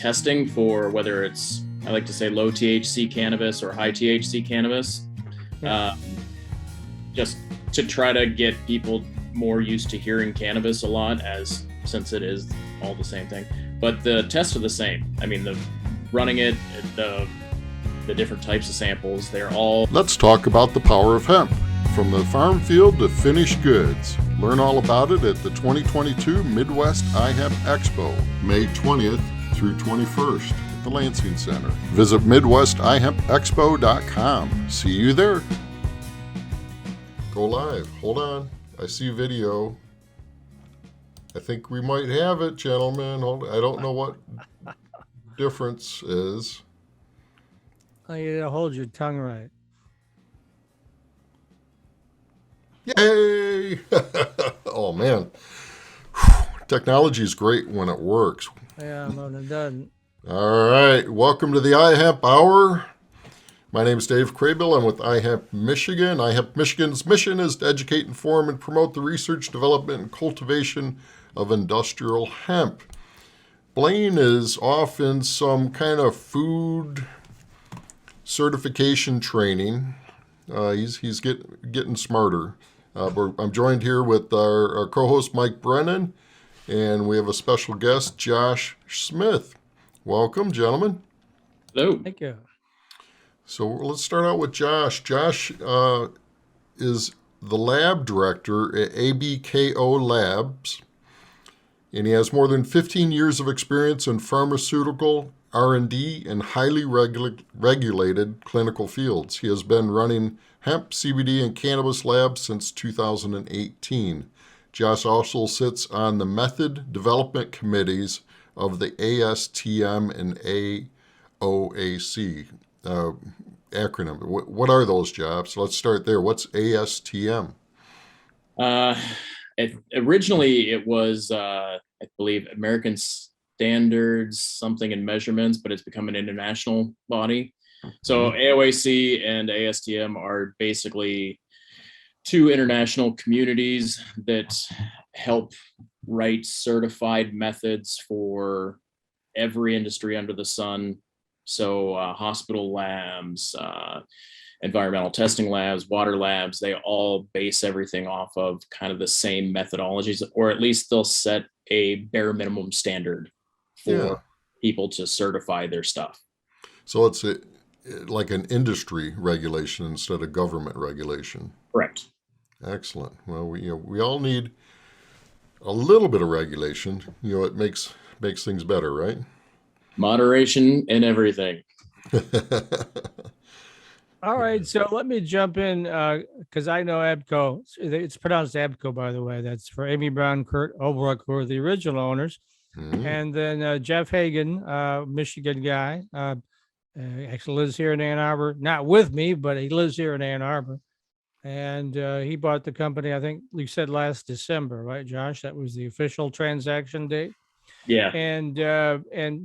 testing for whether it's, I like to say, low THC cannabis or high THC cannabis, just to try to get people more used to hearing cannabis a lot, as since it is all the same thing. But the tests are the same. I mean, the running it, the different types of samples, they're all... Let's talk about the power of hemp, from the farm field to finished goods. Learn all about it at the 2022 Midwest iHemp Expo, May 20th through 21st at the Lansing Center. Visit MidwestIHempExpo.com. See you there. Go live. Hold on. I see video. I think we might have it, gentlemen. I don't know what difference is. Oh, you gotta hold your tongue right. Yay! Oh, man. Technology is great when it works. Yeah, when it doesn't. All right. Welcome to the iHemp Hour. My name is Dave Craybill. I'm with iHemp Michigan. iHemp Michigan's mission is to educate, inform, and promote the research, development, and cultivation of industrial hemp. Blaine is off in some kind of food certification training. He's getting smarter. I'm joined here with our co-host Mike Brennan, and we have a special guest, Josh Smith. Welcome, gentlemen. Hello. Thank you. So let's start out with Josh. Josh is the lab director at ABKO Labs, and he has more than 15 years of experience in pharmaceutical, R&D, and highly regulated clinical fields. He has been running hemp, CBD, and cannabis labs since 2018. Josh also sits on the method development committees of the ASTM and AOAC acronym. What are those jobs? Let's start there. What's ASTM? Originally, it was, I believe, American Standards, something in measurements, but it's become an international body. So AOAC and ASTM are basically two international communities that help write certified methods for every industry under the sun. So hospital labs, environmental testing labs, water labs, they all base everything off of kind of the same methodologies, or at least they'll set a bare minimum standard for people to certify their stuff. So it's like an industry regulation instead of government regulation. Correct. Excellent. Well, we all need a little bit of regulation. It makes things better, right? Moderation in everything. All right, so let me jump in because I know ABKO. It's pronounced ABKO, by the way. That's for Amy Brown, Kurt Obrook, who are the original owners. Mm-hmm. And then Jeff Hagan, Michigan guy, actually lives here in Ann Arbor. Not with me, but he lives here in Ann Arbor. And he bought the company, I think you said last December, right, Josh? That was the official transaction date. Yeah. And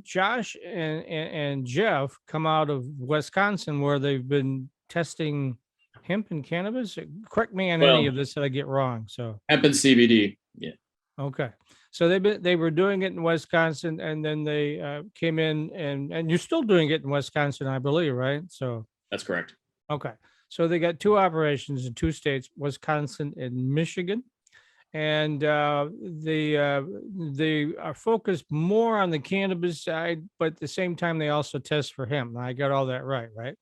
Josh and Jeff come out of Wisconsin, where they've been testing hemp and cannabis. Correct me on any of this that I get wrong. So hemp and CBD. Yeah. Okay. So they were doing it in Wisconsin, and then they came in, and you're still doing it in Wisconsin, I believe, right? So that's correct. Okay. So they got two operations in two states, Wisconsin and Michigan. And they are focused more on the cannabis side, but at the same time, they also test for hemp. I got all that right?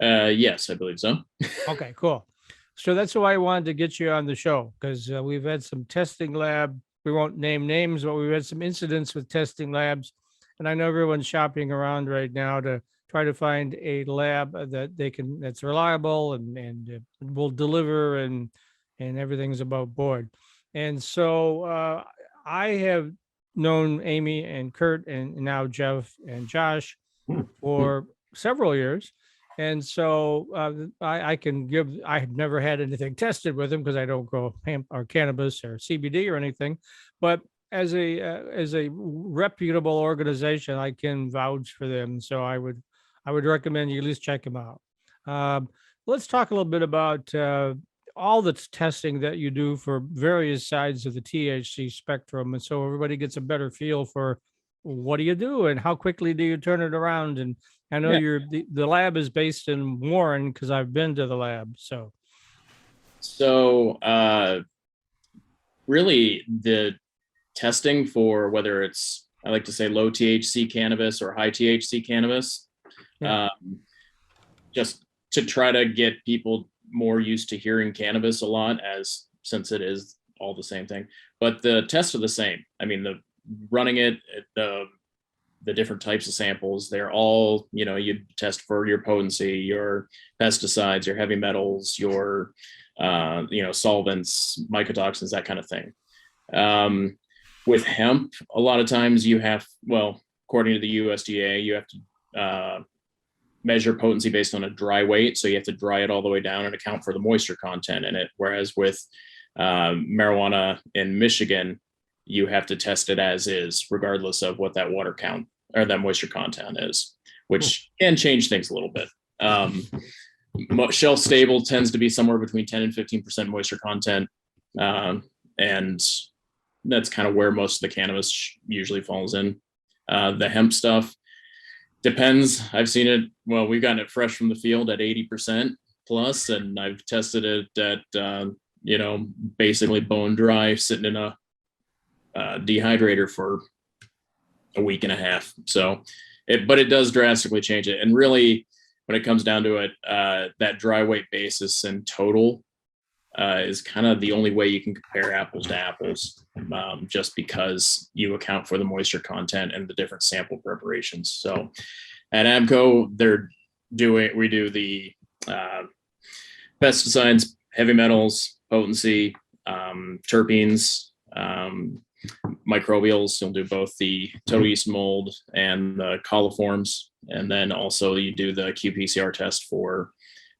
Yes, I believe so. Okay, cool. So that's why I wanted to get you on the show, because we've had some testing lab. We won't name names, but we've had some incidents with testing labs. And I know everyone's shopping around right now to try to find a lab that's reliable and will deliver and everything's above board. And so I have known Amy and Kurt and now Jeff and Josh for several years. And so I have never had anything tested with them because I don't grow hemp or cannabis or CBD or anything. But as a reputable organization, I can vouch for them. So I would recommend you at least check them out. Let's talk a little bit about all the testing that you do for various sides of the THC spectrum. And so everybody gets a better feel for what do you do and how quickly do you turn it around? And I know Yeah. the lab is based in Warren because I've been to the lab. So really the testing for whether it's, I like to say, low THC cannabis or high THC cannabis, Yeah. just to try to get people more used to hearing cannabis a lot, as since it is all the same thing. But the tests are the same. I mean, the running it, the different types of samples, they're all, you test for your potency, your pesticides, your heavy metals, your solvents, mycotoxins, that kind of thing. With hemp, a lot of times you have, according to the USDA, you have to measure potency based on a dry weight. So you have to dry it all the way down and account for the moisture content in it. Whereas with marijuana in Michigan, you have to test it as is, regardless of what that water count or that moisture content is, which can change things a little bit. Shelf stable tends to be somewhere between 10 and 15% moisture content. And that's kind of where most of the cannabis usually falls in. The hemp stuff depends. I've seen it. Well, we've gotten it fresh from the field at 80% plus, and I've tested it at, basically bone dry, sitting in a dehydrator for a week and a half. So but it does drastically change it. And really, when it comes down to it, that dry weight basis and total is kind of the only way you can compare apples to apples, just because you account for the moisture content and the different sample preparations. So at ABKO, we do the pesticides, heavy metals, potency, terpenes, microbials. You'll do both the total yeast mold and the coliforms. And then also you do the qPCR test for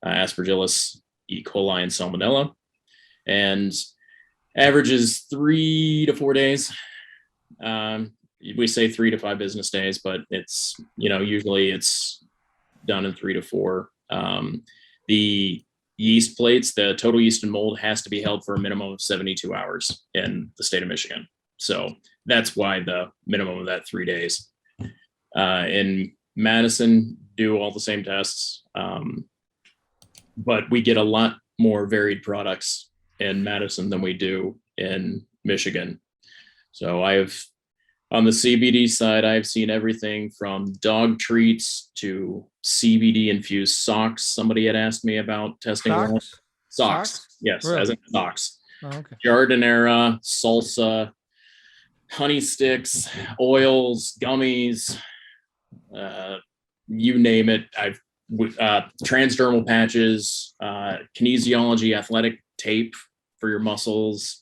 Aspergillus, E. coli, and Salmonella. And averages 3 to 4 days. We say 3 to 5 business days, but it's, usually it's done in 3 to 4. The yeast plates, the total yeast and mold, has to be held for a minimum of 72 hours in the state of Michigan. So that's why the minimum of that 3 days. In Madison, do all the same tests, but we get a lot more varied products in Madison than we do in Michigan. So on the CBD side, I've seen everything from dog treats to CBD infused socks. Somebody had asked me about testing socks. Yes, really? As in socks. Oh, okay. Jardinera, salsa, honey sticks, oils, gummies, you name it. I've transdermal patches, kinesiology, athletic tape for your muscles.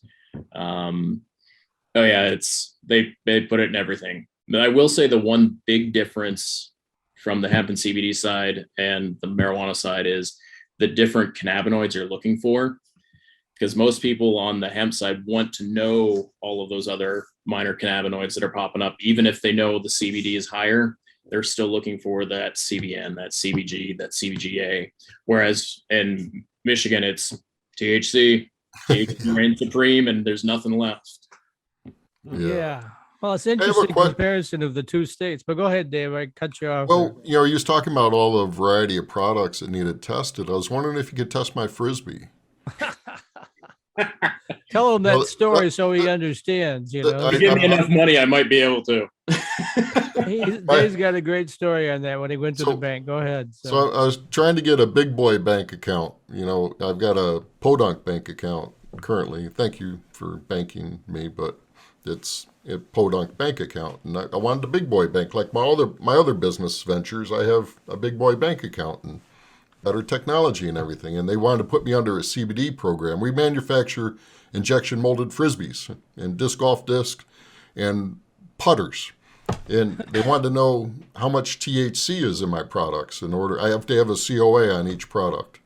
They put it in everything. But I will say the one big difference from the hemp and CBD side and the marijuana side is the different cannabinoids you're looking for. Because most people on the hemp side want to know all of those other minor cannabinoids that are popping up. Even if they know the CBD is higher, they're still looking for that CBN, that CBG, that CBGA. Whereas in Michigan, it's THC reigns supreme, and there's nothing left. Yeah. Well, it's interesting comparison of the two states. But go ahead, Dave. I cut you off. Well, you was talking about all the variety of products that needed tested. I was wondering if you could test my Frisbee. Tell him that story so he understands. If you give me enough money, I might be able to. Dave's got a great story on that when he went to the bank. Go ahead. So I was trying to get a big boy bank account. I've got a Podunk bank account currently. Thank you for banking me, but it's a Podunk bank account, and I wanted a big boy bank like my other business ventures. I have a big boy bank account and better technology and everything, and they wanted to put me under a CBD program. We manufacture injection molded Frisbees and disc golf discs and putters, and they wanted to know how much THC is in my products. I have to have a COA on each product.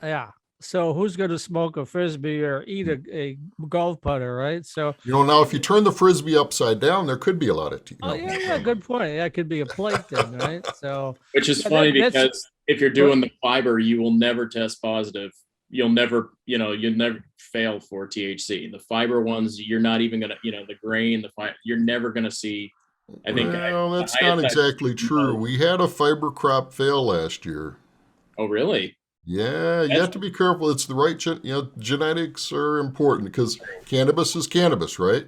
Yeah. So who's going to smoke a Frisbee or eat a golf putter, right? So now if you turn the Frisbee upside down, there could be a lot of good point. That could be a plate then, right? So which is funny because if you're doing the fiber, you will never test positive you'll never fail for THC. The fiber ones, you're not even gonna, the grain, you're never gonna see. I think Well, the that's highest not I've exactly seen true. was- We had a fiber crop fail last year. oh, really? Yeah, you That's have to be careful. It's the right, genetics are important because cannabis is cannabis, right?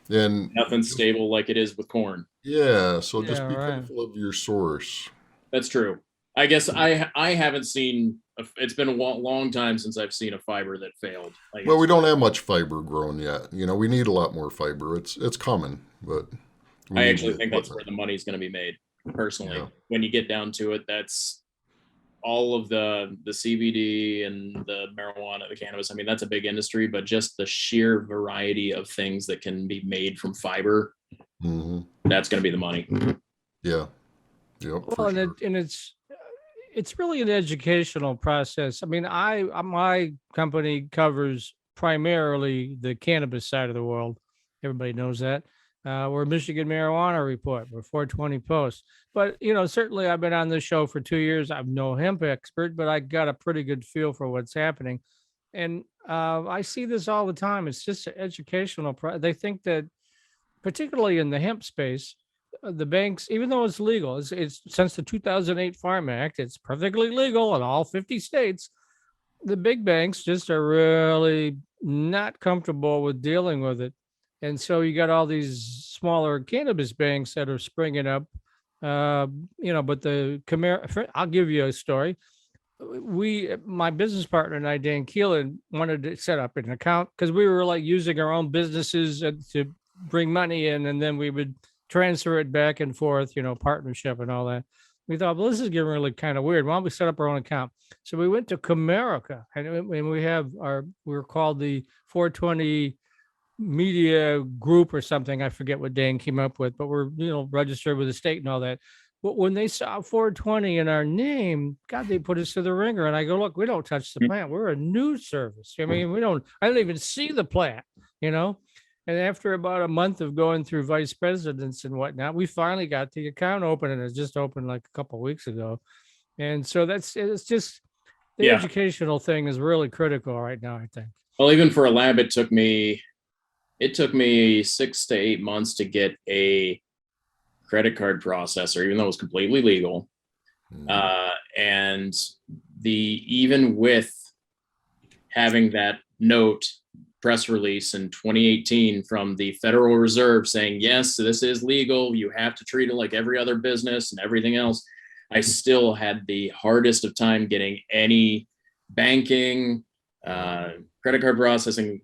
And nothing stable like it is with corn. yeah, so Yeah, just be right. careful of your source. That's true. I guess I haven't seen. It's been a long time since I've seen a fiber that failed. Like Well, we don't have much fiber grown yet. We need a lot more fiber. It's coming, but we I need actually the think that's where equipment. the money's going to be made. Personally, Yeah. when you get down to it, that's all of the CBD and the marijuana, the cannabis. I mean, that's a big industry, but just the sheer variety of things that can be made from fiber, Hmm. that's going to be the money. Yeah. Yep, Well, for and sure. it's really an educational process. I mean, my company covers primarily the cannabis side of the world. Everybody knows that. We're Michigan Marijuana Report. We're 420 Post. But certainly I've been on this show for 2 years. I'm no hemp expert, but I got a pretty good feel for what's happening. And I see this all the time. It's just an educational. They think that, particularly in the hemp space, the banks, even though it's legal, it's since the 2008 Farm Act, it's perfectly legal in all 50 states. The big banks just are really not comfortable with dealing with it. And so you got all these smaller cannabis banks that are springing up. But I'll give you a story. My business partner and I, Dan Keelan, wanted to set up an account because we were like using our own businesses to bring money in, and then we would transfer it back and forth, partnership and all that. We thought, well, this is getting really kind of weird. Why don't we set up our own account? So we went to Comerica, and we're called the 420 Media Group or something. I forget what Dan came up with, but we're, registered with the state and all that. But when they saw 420 in our name, God, they put us to the ringer. And I go, look, we don't touch the plant. We're a news service. I mean, I don't even see the plant, And after about a month of going through vice presidents and whatnot, we finally got the account open, and it just opened like a couple of weeks ago. And so it's just the educational thing is really critical right now, I think. Well, even for a lab, it took me 6 to 8 months to get a credit card processor, even though it was completely legal. And even with having that note press release in 2018 from the Federal Reserve saying, yes, this is legal, you have to treat it like every other business and everything else, I still had the hardest of time getting any banking, credit card processing,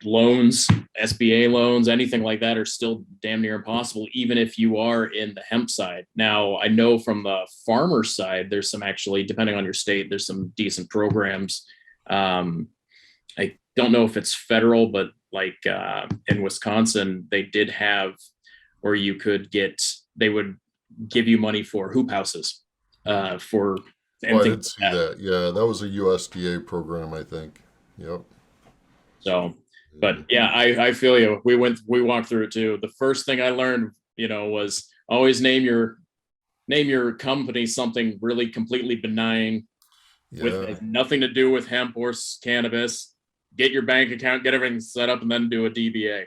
loans, SBA loans, anything like that are still damn near impossible, even if you are in the hemp side. Now, I know from the farmer side, there's some actually, depending on your state, there's some decent programs. I don't know if it's federal, but like in Wisconsin, they did have where you could they would give you money for hoop houses for. I did see that. Yeah, that was a USDA program, I think. Yep. So, but yeah, I feel you. We walked through it too. The first thing I learned, was always name your company something really completely benign with nothing to do with hemp or cannabis. Get your bank account, get everything set up, and then do a DBA.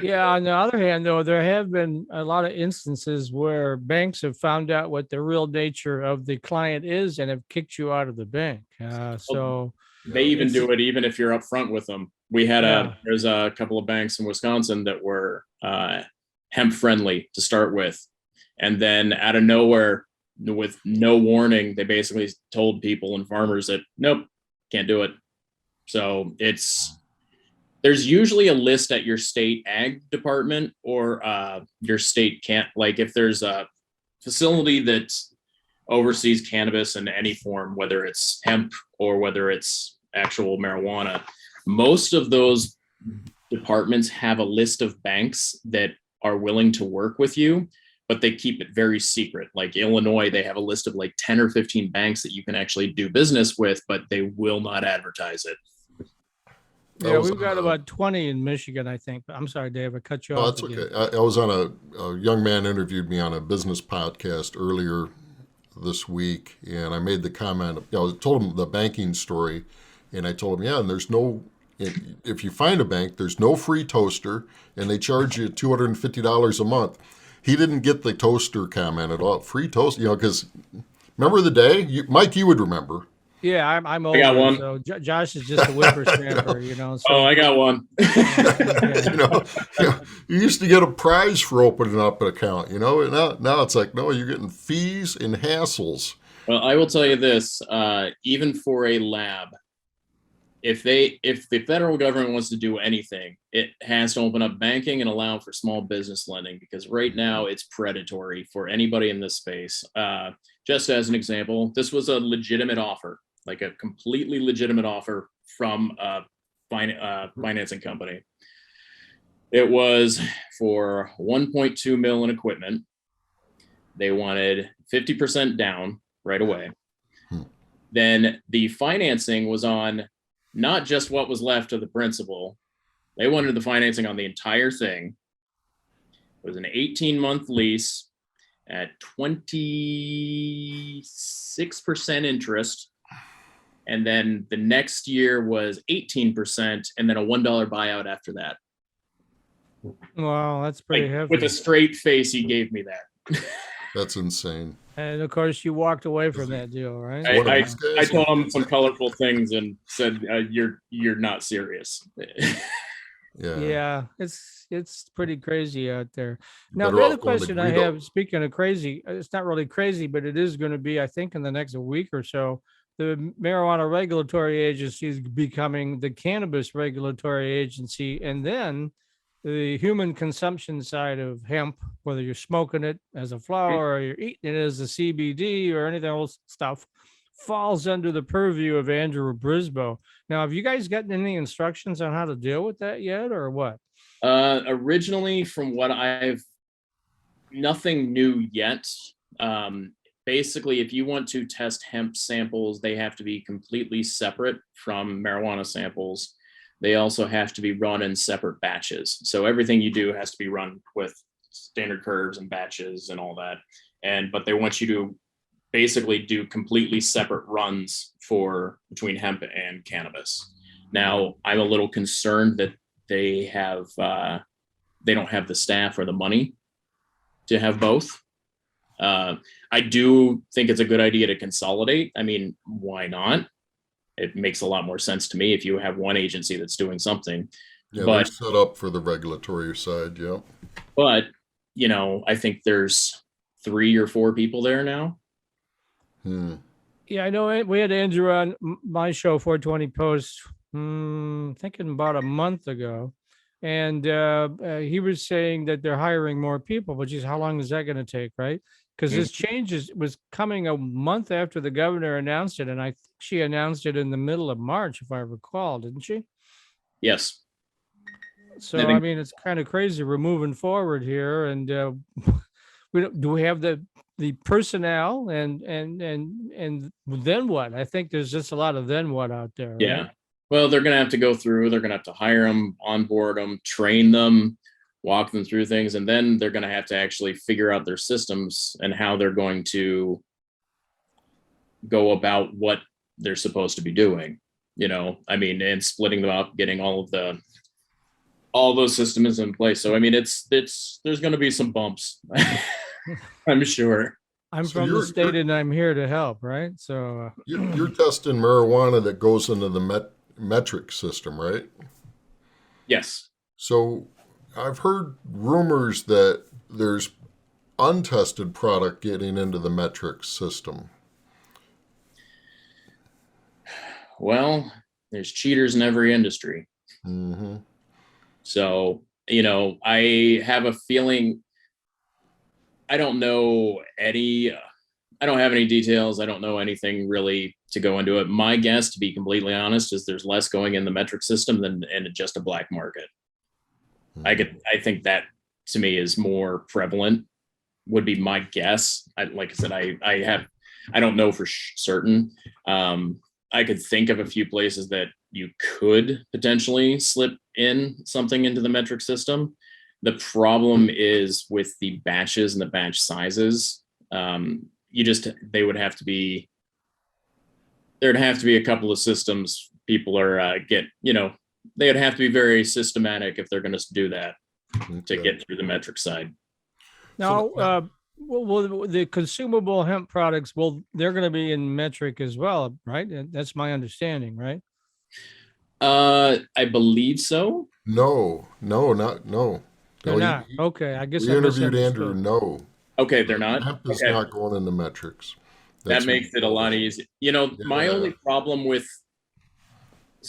Yeah. On the other hand, though, there have been a lot of instances where banks have found out what the real nature of the client is and have kicked you out of the bank. They even do it even if you're upfront with them. We had there's a couple of banks in Wisconsin that were hemp friendly to start with, and then out of nowhere, with no warning, they basically told people and farmers that nope, can't do it. So there's usually a list at your state ag department or your state can't, like if there's a facility that oversees cannabis in any form, whether it's hemp or whether it's actual marijuana, most of those departments have a list of banks that are willing to work with you, but they keep it very secret. Like Illinois, they have a list of like 10 or 15 banks that you can actually do business with, but they will not advertise it. Yeah, we've got about 20 in Michigan, I think. I'm sorry, Dave, I cut you off. That's okay. I was on a young man interviewed me on a business podcast earlier this week, and I made the comment, I told him the banking story, and I told him, yeah, and there's no, if you find a bank, there's no free toaster, and they charge you $250 a month. He didn't get the toaster comment at all. Free toast, because remember the day? Mike, you would remember. Yeah, I'm I got older, one. so Josh is just a whippersnapper, So, Oh, I got one. You used to get a prize for opening up an account, and now it's like, no, you're getting fees and hassles. Well, I will tell you this, even for a lab, if the federal government wants to do anything, it has to open up banking and allow for small business lending, because right now it's predatory for anybody in this space. Just as an example, this was a legitimate offer, like a completely legitimate offer from a financing company. It was for 1.2 mil in equipment. They wanted 50% down right away. Then the financing was on not just what was left of the principal. They wanted the financing on the entire thing. It was an 18-month lease at 26% interest. And then the next year was 18%, and then a $1 buyout after that. Wow, that's pretty heavy. With a straight face, he gave me that. That's insane. And of course, you walked away from that deal, right? I told him some colorful things and said, "You're not serious." Yeah, it's pretty crazy out there. Now, the other question I have, speaking of crazy, it's not really crazy, but it is going to be, I think, in the next week or so, the marijuana regulatory agency is becoming the cannabis regulatory agency, and then the human consumption side of hemp, whether you're smoking it as a flower or you're eating it as a CBD or anything else stuff, falls under the purview of Andrew Brisboe. Now, have you guys gotten any instructions on how to deal with that yet, or what? Originally, from what nothing new yet. Basically, if you want to test hemp samples, they have to be completely separate from marijuana samples. They also have to be run in separate batches. So everything you do has to be run with standard curves and batches and all that. But they want you to basically do completely separate runs between hemp and cannabis. Now, I'm a little concerned that they don't have the staff or the money to have both. I do think it's a good idea to consolidate. I mean, why not? It makes a lot more sense to me if you have one agency that's doing something. Yeah, they're set up for the regulatory side, yeah. But, I think there's 3 or 4 people there now. Yeah, I know we had Andrew on my show, 420 Post, thinking about a month ago. And he was saying that they're hiring more people, but geez, how long is that going to take, right? Because this change was coming a month after the governor announced it. And I think she announced it in the middle of March, if I recall, didn't she? Yes. So, I mean, it's kind of crazy. We're moving forward here. And do we have the personnel and then what? I think there's just a lot of then what out there. Right? Yeah. Well, they're going to have to go through, they're going to have to hire them, onboard them, train them, walk them through things. And then they're going to have to actually figure out their systems and how they're going to go about what they're supposed to be doing, and splitting them up, getting all those systems in place. So, I mean, there's going to be some bumps, I'm sure. I'm from the state and I'm here to help, right? So you're testing marijuana that goes into the metric system, right? Yes. So I've heard rumors that there's untested product getting into the metric system. Well, there's cheaters in every industry. Mm-hmm. So, I have a feeling, I don't have any details. I don't know anything really to go into it. My guess, to be completely honest, is there's less going in the metric system than in just a black market. Mm-hmm. I think that to me is more prevalent, would be my guess. Like I said, I don't know for certain. I could think of a few places that you could potentially slip in something into the metric system. The problem is with the batches and the batch sizes. they would have to be, there'd have to be a couple of systems people are they would have to be very systematic if they're going to do that to get through the metric side. Now, will the consumable hemp products, they're going to be in metric as well, right? That's my understanding, right? I believe so. No. They're not. Okay, I guess we I interviewed Andrew. misunderstood. No. Okay, they're not. Hemp is Okay. not going into metrics. That makes it a lot easier. My only problem with,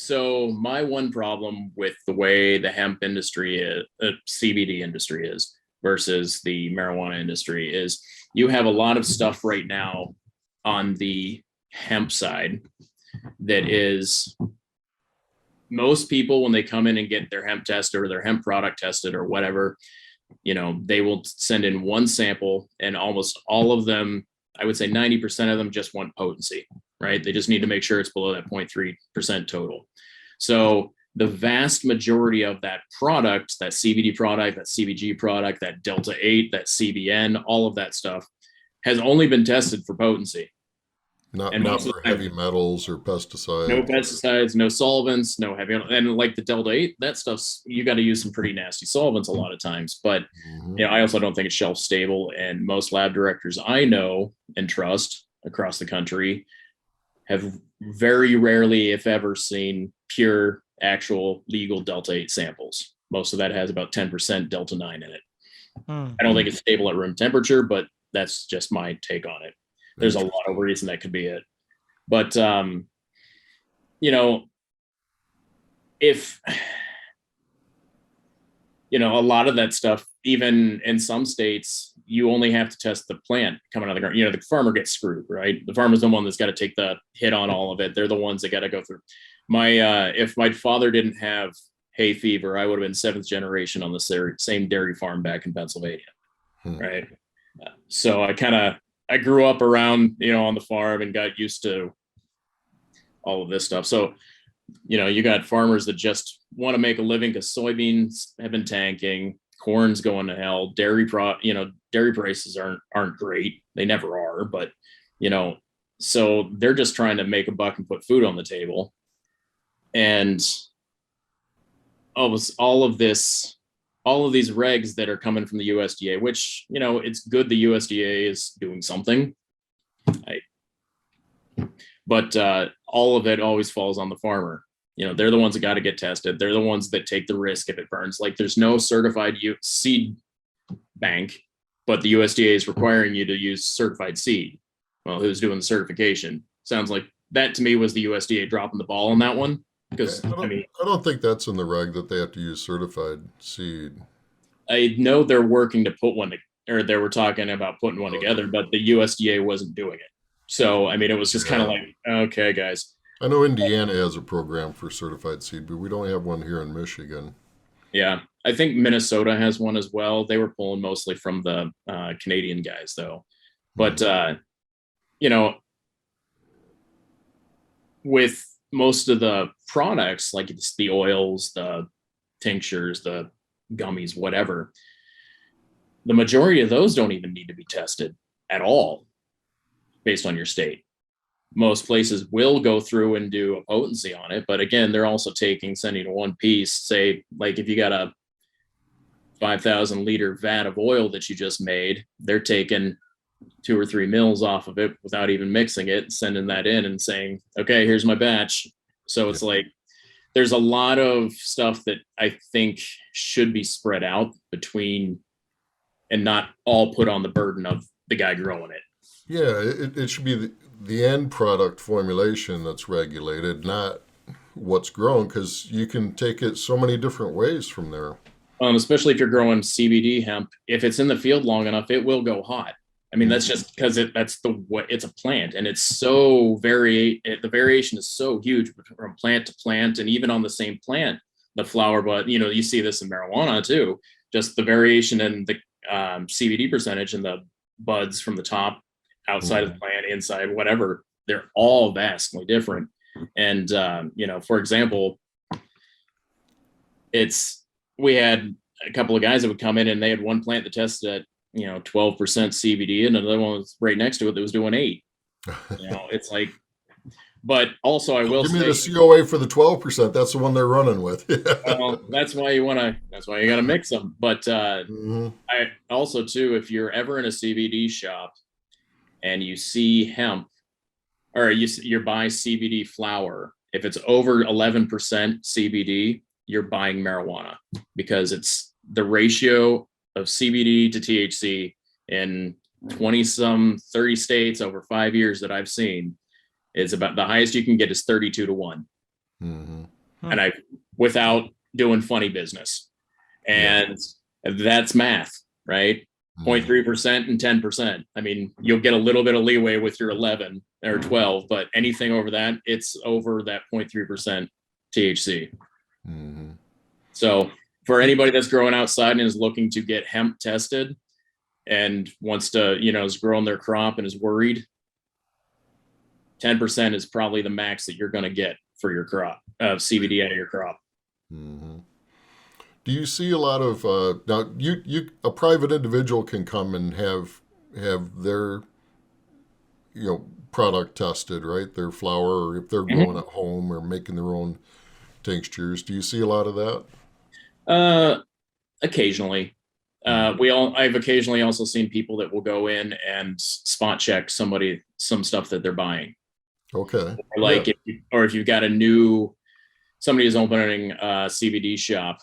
my one problem with the way the hemp industry is, CBD industry is versus the marijuana industry is you have a lot of stuff right now on the hemp side that is, most people, when they come in and get their hemp tested or their hemp product tested or whatever, they will send in one sample, and almost all of them, I would say 90% of them, just want potency, right? They just need to make sure it's below that 0.3% total. So the vast majority of that product, that CBD product, that CBG product, that Delta 8, that CBN, all of that stuff has only been tested for potency. Not for heavy metals or pesticides. No pesticides, no solvents, no heavy, and like the Delta 8, that stuff's, you got to use some pretty nasty solvents a lot of times. But I also don't think it's shelf stable. And most lab directors I know and trust across the country have very rarely, if ever, seen pure, actual, legal Delta 8 samples. Most of that has about 10% Delta 9 in it. I don't think it's stable at room temperature, but that's just my take on it. There's a lot of reason that could be it. But, if, a lot of that stuff, even in some states, you only have to test the plant coming out of the ground. The farmer gets screwed, right? The farmer's the one that's got to take the hit on all of it. They're the ones that got to go through. If my father didn't have hay fever, I would have been 7th generation on the same dairy farm back in Pennsylvania, right? So I grew up around, on the farm and got used to all of this stuff. So, you got farmers that just want to make a living because soybeans have been tanking, corn's going to hell, dairy prices aren't great. They never are, but, so they're just trying to make a buck and put food on the table. And all of these regs that are coming from the USDA, which, it's good the USDA is doing something. But all of it always falls on the farmer. They're the ones that got to get tested. They're the ones that take the risk if it burns. Like, there's no certified seed bank, but the USDA is requiring you to use certified seed. Well, who's doing the certification? Sounds like that to me was the USDA dropping the ball on that one. Because I don't think that's in the reg that they have to use certified seed. I know they're working to put one, or they were talking about putting one together, but the USDA wasn't doing it. So, it was just kind of like, okay, guys. I know Indiana has a program for certified seed, but we don't have one here in Michigan. Yeah, I think Minnesota has one as well. They were pulling mostly from the Canadian guys, though. But, with most of the products, like it's the oils, the tinctures, the gummies, whatever, the majority of those don't even need to be tested at all based on your state. Most places will go through and do a potency on it, but again, they're also sending one piece, say, like if you got a 5,000 liter vat of oil that you just made, they're taking 2 or 3 mils off of it without even mixing it, sending that in and saying, okay, here's my batch. So it's like, there's a lot of stuff that I think should be spread out between and not all put on the burden of the guy growing it. Yeah, it should be the end product formulation that's regulated, not what's grown, because you can take it so many different ways from there. Especially if you're growing CBD hemp, if it's in the field long enough, it will go hot. That's just because it's a plant, and it's so the variation is so huge from plant to plant, and even on the same plant, the flower bud, you see this in marijuana too, just the variation in the CBD percentage and the buds from the top, outside of the plant, inside, whatever, they're all vastly different. And, for example, we had a couple of guys that would come in and they had one plant that tested at 12% CBD, and another one was right next to it that was doing 8. It's like, but also I will Give me say, the COA for the 12%. That's the one they're running with. well, that's why you got to mix them. But Mhm. I also too, if you're ever in a CBD shop and you see hemp, or you're buying CBD flower, if it's over 11% CBD, you're buying marijuana, because it's the ratio of CBD to THC in 30 states over 5 years that I've seen is about the highest you can get is 32-1. Mhm. And without doing funny business. And that's math, right? Mhm. 0.3% and 10%. I mean, you'll get a little bit of leeway with your 11 or 12, but anything over that, it's over that 0.3% THC. Mhm. So for anybody that's growing outside and is looking to get hemp tested and wants to, is growing their crop and is worried, 10% is probably the max that you're going to get for your crop of CBD out of your crop. Mhm. Do you see a lot of now? A private individual can come and have their product tested, right? Their flower, or if they're growing at home or making their own tinctures. Do you see a lot of that? Occasionally. I've occasionally also seen people that will go in and spot check some stuff that they're buying. Okay. Or like, if you've got somebody is opening a CBD shop,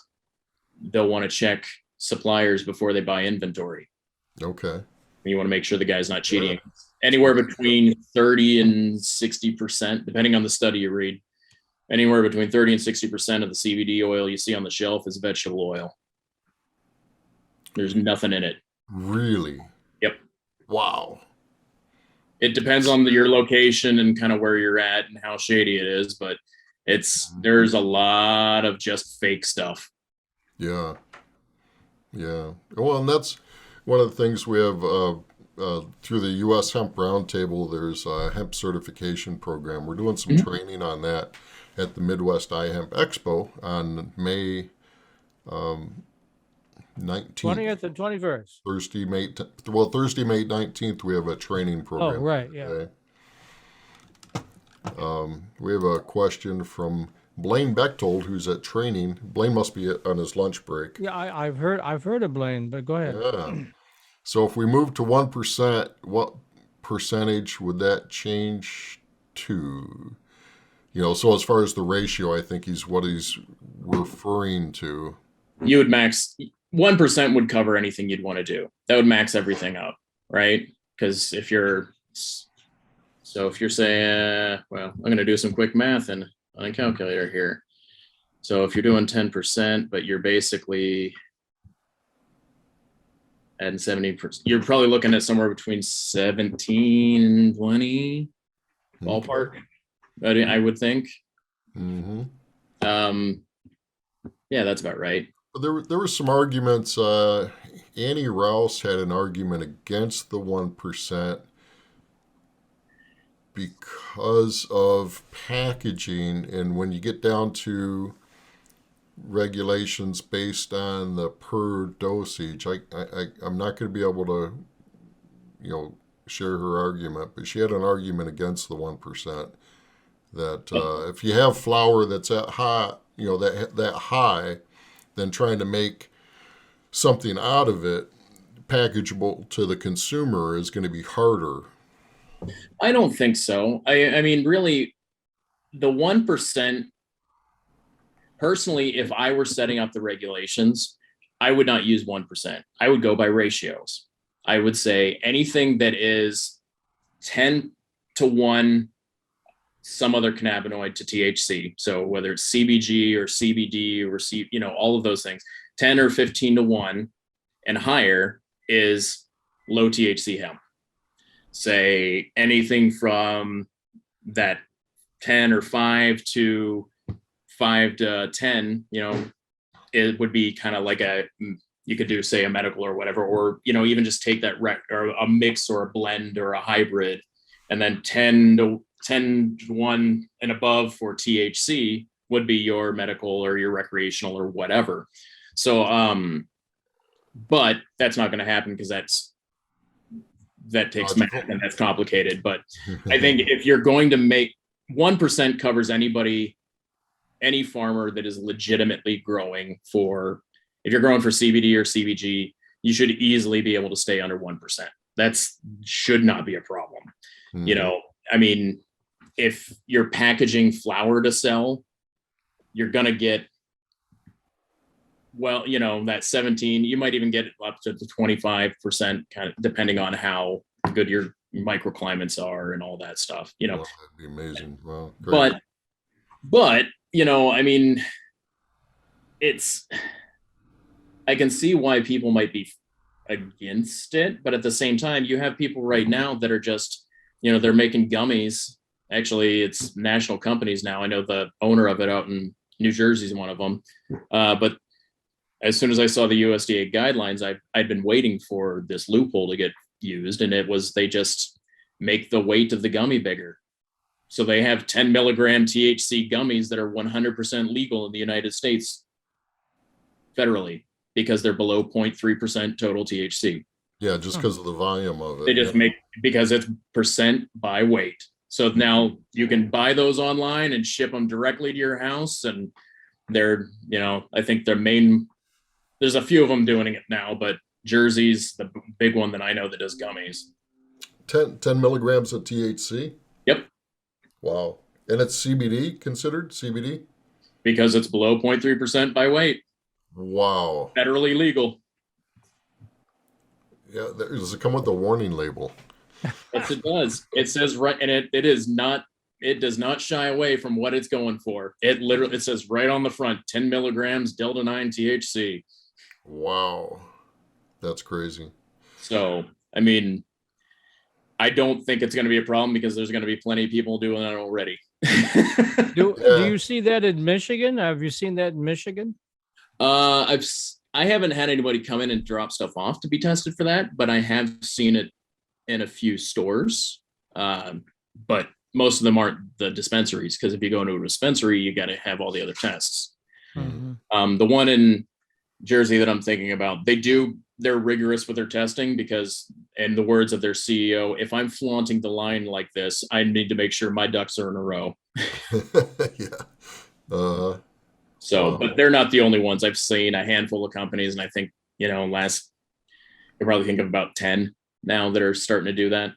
they'll want to check suppliers before they buy inventory. Okay. You want to make sure the guy's not cheating. Anywhere between 30 and 60%, depending on the study you read, anywhere between 30 and 60% of the CBD oil you see on the shelf is vegetable oil. There's nothing in it. Really? Yep. Wow. It depends on your location and kind of where you're at and how shady it is, but there's a lot of just fake stuff. Yeah. Yeah. Well, and that's one of the things we have through the U.S. Hemp Roundtable. There's a hemp certification program. We're doing some training on that at the Midwest iHemp Expo on May 19th. 20th and 21st. Thursday, May 19th, we have a training program. Oh, right, yeah. Okay. We have a question from Blaine Bechtold, who's at training. Blaine must be on his lunch break. Yeah, I've heard of Blaine, but go ahead. Yeah. So if we move to 1%, what percentage would that change to? So as far as the ratio, I think what he's referring to. You would max 1% would cover anything you'd want to do. That would max everything out, right? Because if you're saying, well, I'm going to do some quick math on a calculator here. So if you're doing 10%, but you're basically adding 70%, you're probably looking at somewhere between 17 and 20 ballpark. I would think. Mm-hmm. Yeah, that's about right. There were some arguments. Annie Rouse had an argument against the 1% because of packaging, and when you get down to regulations based on the per dosage, I'm not going to be able to, share her argument, but she had an argument against the 1%. That if you have flour that's at high, that high, then trying to make something out of it packageable to the consumer is going to be harder. I don't think so. I mean, really, the 1%, personally, if I were setting up the regulations, I would not use 1%. I would go by ratios. I would say anything that is 10-1, some other cannabinoid to THC. So whether it's CBG or CBD or all of those things, 10 or 15-1 and higher is low THC hemp. Say anything from that 10 or 5 to 5 to 10, it would be kind of like you could do, say, a medical or whatever, or, even just take that or a mix or a blend or a hybrid, and then 10-1 and above for THC would be your medical or your recreational or whatever. So but that's not going to happen because that takes math and that's complicated. But I think if you're going to make 1% covers anybody, any farmer that is legitimately growing for, if you're growing for CBD or CBG, you should easily be able to stay under 1%. That's should not be a problem. You know, I mean, if you're packaging flour to sell, you're going to get, well, you know, that 17, you might even get up to the 25%, kind of depending on how good your microclimates are and all that stuff, you know. Well, that'd be amazing. Well, great. But, you know, I mean, I can see why people might be against it, but at the same time, you have people right now that are just, you know, they're making gummies. Actually, it's national companies now. I know the owner of it out in New Jersey is one of them. But as soon as I saw the USDA guidelines, I'd been waiting for this loophole to get used, and it was they just make the weight of the gummy bigger. So they have 10 milligram THC gummies that are 100% legal in the United States federally because they're below 0.3% total THC. Yeah, just because of the volume of it. They just make, because it's percent by weight. So now you can buy those online and ship them directly to your house. And they're, you know, I think there's a few of them doing it now, but Jersey's the big one that I know that does gummies. 10 milligrams of THC? Yep. Wow. And it's CBD considered CBD? Because it's below 0.3% by weight. Wow. Federally legal. Yeah. Does it come with a warning label? Yes, it does. It says right, and it does not shy away from what it's going for. It says right on the front, 10 milligrams Delta 9 THC. Wow. That's crazy. So, I mean, I don't think it's going to be a problem because there's going to be plenty of people doing that already. Do you see that in Michigan? Have you seen that in Michigan? I haven't had anybody come in and drop stuff off to be tested for that, but I have seen it in a few stores. But most of them aren't the dispensaries, because if you go into a dispensary, you got to have all the other tests. Mm-hmm. The one in Jersey that I'm thinking about, they're rigorous with their testing because, in the words of their CEO, if I'm flaunting the line like this, I need to make sure my ducks are in a row. Yeah. So, but they're not the only ones. I've seen a handful of companies, and I think, you know, I probably think of about 10 now that are starting to do that.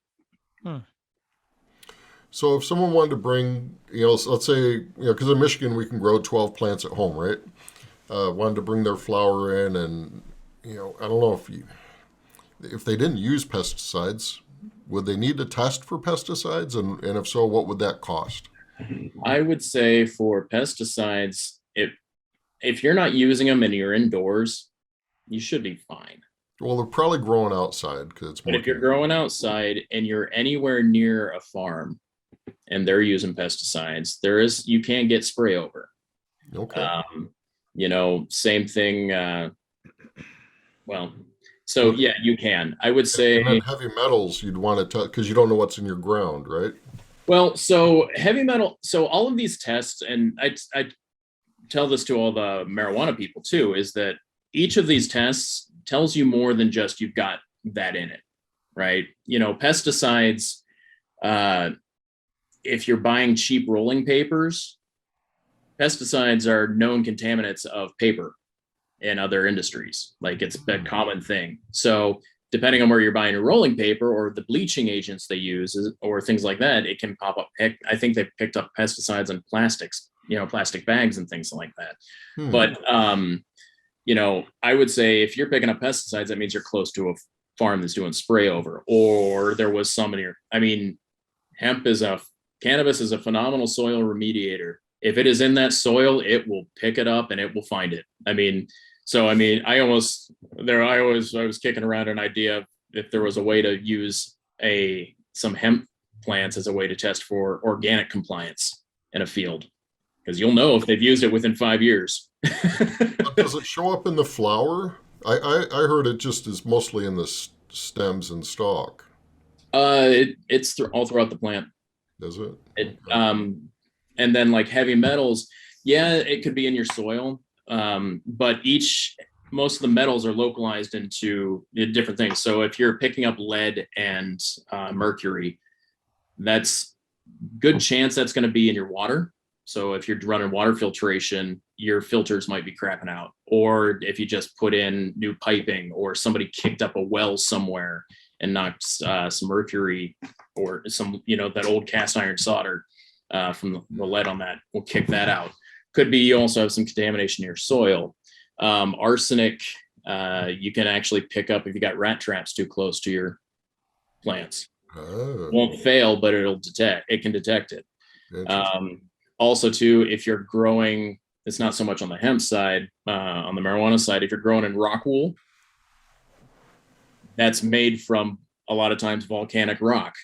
So if someone wanted to bring, you know, let's say, you know, because in Michigan we can grow 12 plants at home, right? Wanted to bring their flower in, and, you know, I don't know if they didn't use pesticides, would they need to test for pesticides? And if so, what would that cost? I would say for pesticides, if you're not using them and you're indoors, you should be fine. Well, they're probably growing outside because it's more. But if you're growing outside and you're anywhere near a farm and they're using pesticides, you can get spray over. Okay. You know, same thing. So yeah, you can. I would say. And then heavy metals, you'd want to because you don't know what's in your ground, right? Well, so heavy metal. So all of these tests, and I tell this to all the marijuana people too, is that each of these tests tells you more than just you've got that in it, right? You know, pesticides, if you're buying cheap rolling papers, pesticides are known contaminants of paper in other industries. Like, it's a common thing. So depending on where you're buying your rolling paper or the bleaching agents they use or things like that, it can pop up. I think they picked up pesticides on plastics, you know, plastic bags and things like that. But, you know, I would say if you're picking up pesticides, that means you're close to a farm that's doing spray over, or there was some in here. I mean, cannabis is a phenomenal soil remediator. If it is in that soil, it will pick it up and it will find it. I was kicking around an idea if there was a way to use some hemp plants as a way to test for organic compliance in a field, because you'll know if they've used it within 5 years. Does it show up in the flower? I heard it just is mostly in the stems and stalk. It's all throughout the plant. Does it? And then like heavy metals, yeah, it could be in your soil. But each most of the metals are localized into different things. So if you're picking up lead and mercury, that's good chance that's going to be in your water. So if you're running water filtration, your filters might be crapping out. Or if you just put in new piping, or somebody kicked up a well somewhere and knocked some mercury or some, that old cast iron solder from the lead on that will kick that out. Could be you also have some contamination in your soil. Arsenic, you can actually pick up if you got rat traps too close to your plants. Oh, Won't fail, but it can detect it. Also too, if you're growing, it's not so much on the hemp side, on the marijuana side, if you're growing in rock wool, that's made from a lot of times volcanic rock,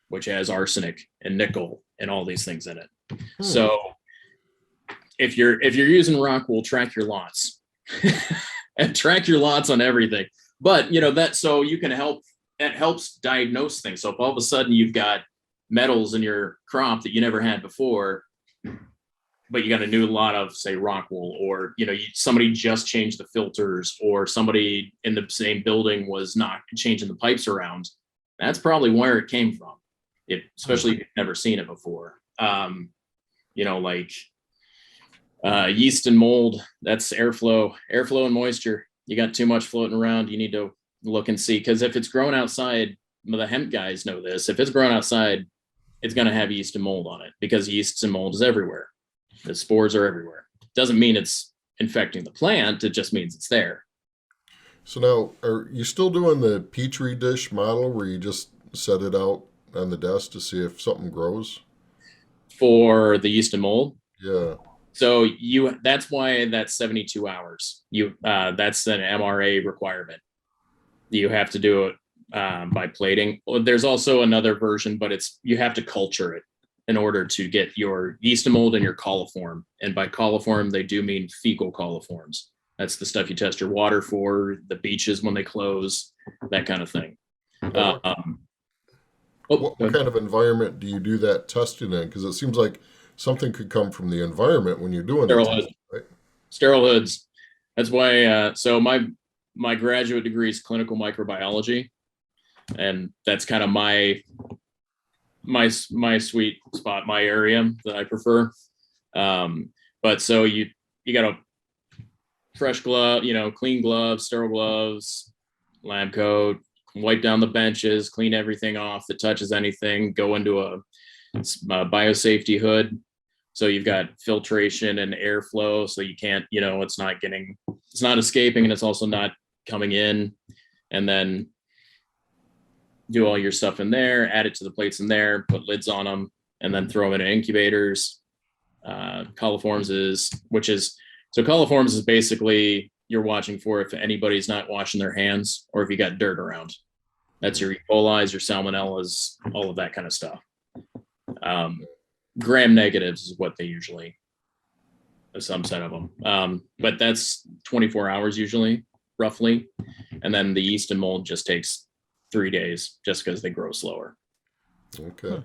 which has arsenic and nickel and all these things in it. So if you're using rock wool, track your lots and track your lots on everything. But so you can that helps diagnose things. So if all of a sudden you've got metals in your crop that you never had before, but you got a new lot of, say, rock wool, or somebody just changed the filters, or somebody in the same building was not changing the pipes around, that's probably where it came from. Especially if you've never seen it before. Like yeast and mold, that's airflow and moisture. You got too much floating around, you need to look and see, because if it's growing outside, the hemp guys know this, if it's growing outside, it's going to have yeast and mold on it, because yeast and mold is everywhere. The spores are everywhere. Doesn't mean it's infecting the plant, it just means it's there. So now, are you still doing the Petri dish model where you just set it out on the desk to see if something grows? For the yeast and mold? Yeah. So that's why that's 72 hours. That's an MRA requirement. You have to do it by plating. There's also another version, but you have to culture it in order to get your yeast and mold and your coliform. And by coliform, they do mean fecal coliforms. That's the stuff you test your water for, the beaches when they close, that kind of thing. What kind of environment do you do that testing in? Because it seems like something could come from the environment when you're doing sterile that. hoods. Right? Sterile hoods. That's why. So my graduate degree is clinical microbiology, and that's kind of my sweet spot, my area that I prefer. But so you got a fresh glove, clean gloves, sterile gloves, lab coat, wipe down the benches, clean everything off that touches anything, go into a biosafety hood. So you've got filtration and airflow, so you can't, it's not escaping, and it's also not coming in. And then do all your stuff in there, add it to the plates in there, put lids on them, and then throw them in incubators. Coliforms is basically you're watching for if anybody's not washing their hands, or if you got dirt around. That's your E. coli's, your salmonellas, all of that kind of stuff. Gram negatives is what they usually, a subset of them. But that's 24 hours usually, roughly. And then the yeast and mold just takes 3 days, just because they grow slower. Okay.